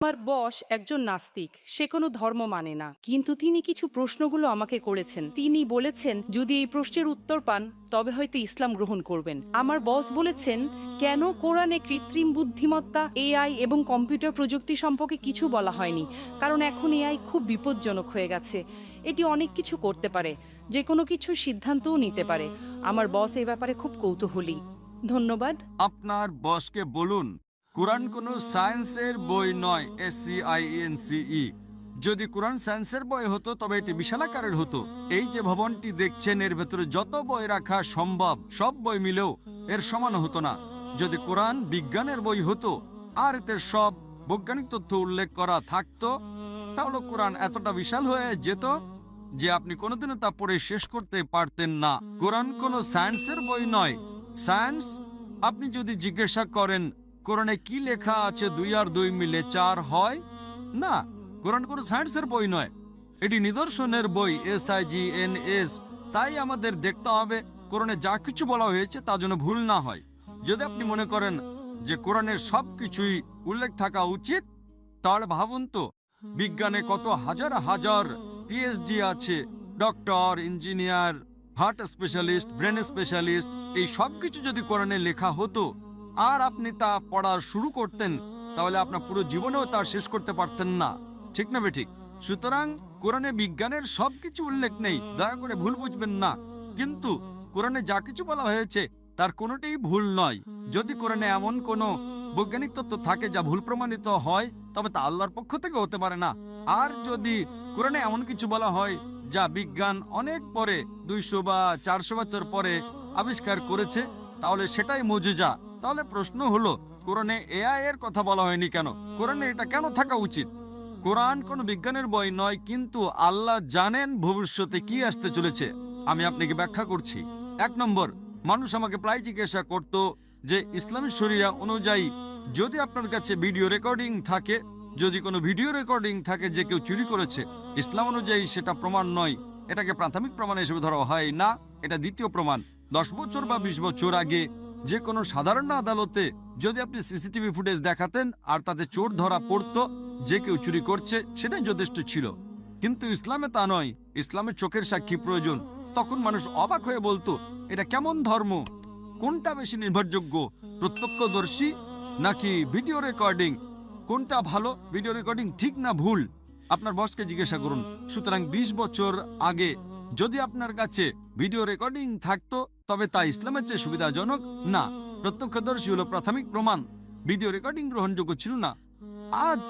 আমার বস একজন নাস্তিক, সে কোনো ধর্ম মানে না, কিন্তু তিনি কিছু প্রশ্নগুলো আমাকে করেছেন। তিনি বলেছেন যদি এই প্রশ্নের উত্তর পান তবে হয়তো ইসলাম গ্রহণ করবেন। আমার বস বলেছেন কেন কোরআনে কৃত্রিম বুদ্ধিমত্তা, এআই এবং কম্পিউটার প্রযুক্তি সম্পর্কে কিছু বলা হয়নি। কারণ এখন এআই খুব বিপজ্জনক হয়ে গেছে। এটি অনেক কিছু করতে পারে, যে কোনো কিছু সিদ্ধান্তও নিতে পারে। আমার বস এই ব্যাপারে খুব কৌতূহলী। ধন্যবাদ। আপনার বসকে বলুন কোরআন কোনো সায়েন্সের বই নয়। SCIENCE। যদি কোরআন সায়েন্সের বই হতো তবে এটি বিশালাকারের হতো। এই যে ভবনটি দেখছেন এর ভেতরে যত বই রাখা সম্ভব সব বই মিলেও এর সমান হতো না। যদি কোরআন বিজ্ঞানের বই হতো আর এতে সব বৈজ্ঞানিক তথ্য উল্লেখ করা থাকতো, তাহলে কোরআন এতটা বিশাল হয়ে যেত যে আপনি কোনোদিনও তা পড়ে শেষ করতে পারতেন না। কোরআন কোনো সায়েন্সের বই নয়। সায়েন্স, আপনি যদি জিজ্ঞাসা করেন কোরআনে কি লেখা আছে 2 আর 2 মিলে 4 হয়, না, কোরআন কোনো সায়েন্সের বই নয়, এটি নিদর্শনের বই। SIGNS। তাই আমাদের দেখতে হবে কোরআনে যা কিছু বলা হয়েছে তা যেন ভুল না হয়। যদি আপনি মনে করেন যে কোরআনের সব কিছুই উল্লেখ থাকা উচিত, তাহলে ভাবুন তো বিজ্ঞানে কত হাজার হাজার PhD আছে, doctor, engineer, heart specialist, brain specialist. এই সব কিছু যদি কোরআনে লেখা হতো আর আপনি তা পড়া শুরু করতেন, তাহলে আপনার পুরো জীবনেও তা শেষ করতে পারতেন না। ঠিক না বেঠিক? সুতরাং কোরআনে বিজ্ঞানের সবকিছু উল্লেখ নেই, দয়া করে ভুল বুঝবেন না। কিন্তু কোরআনে যা কিছু বলা হয়েছে তার কোনোটাই ভুল নয়। যদি কোরআনে এমন কোনো বৈজ্ঞানিক তত্ত্ব থাকে যা ভুল প্রমাণিত হয়, তবে তা আল্লাহর পক্ষ থেকে হতে পারে না। আর যদি কোরআনে এমন কিছু বলা হয় যা বিজ্ঞান অনেক পরে, 200 বা 400 বছর পরে আবিষ্কার করেছে, তাহলে সেটাই মুজিজা। তাহলে প্রশ্ন হলো কোরআনে AI এর কথা বলা হয়নি কেন? কোরআনে এটা কেন থাকা উচিত? কোরআন কোনো বিজ্ঞানের বই নয়, কিন্তু আল্লাহ জানেন ভবিষ্যতে কি আসতে চলেছে। আমি আপনাকে ব্যাখ্যা করছি। 1 নম্বর, মানুষ আমাকে প্রায় জিজ্ঞাসা করত যে ইসলামী শরিয়া অনুযায়ী যদি আপনার কাছে ভিডিও রেকর্ডিং থাকে, যদি কোনো ভিডিও রেকর্ডিং থাকে যে কেউ চুরি করেছে, ইসলাম অনুযায়ী সেটা প্রমাণ নয়, এটাকে প্রাথমিক প্রমাণ হিসেবে ধরা হয় না, এটা দ্বিতীয় প্রমাণ। 10 বছর বা 20 বছর আগে যে কোনো সাধারণ আদালতে যদি আপনি সিসিটিভি ফুটেজ দেখাতেন আর তাতে চোর ধরা পড়তো যে কেউ চুরি করছে, সেটাই যথেষ্ট ছিল। কিন্তু ইসলামে তা নয়। ইসলামের চোখের সাক্ষী প্রয়োজন। তখন মানুষ অবাক হয়ে বলতো এটা কেমন ধর্ম? কোনটা বেশি নির্ভরযোগ্য, প্রত্যক্ষদর্শী নাকি ভিডিও রেকর্ডিং? কোনটা ভালো, ভিডিও রেকর্ডিং ঠিক না ভুল? আপনার বসকে জিজ্ঞাসা করুন। সুতরাং 20 বছর আগে যদি আপনার কাছে ভিডিও রেকর্ডিং থাকতো, তবে তা ইসলামের চেয়ে সুবিধাজনক না। প্রত্যক্ষদর্শী হলো প্রাথমিক প্রমাণ, ভিডিও রেকর্ডিং গ্রহণযোগ্য ছিল না। আজ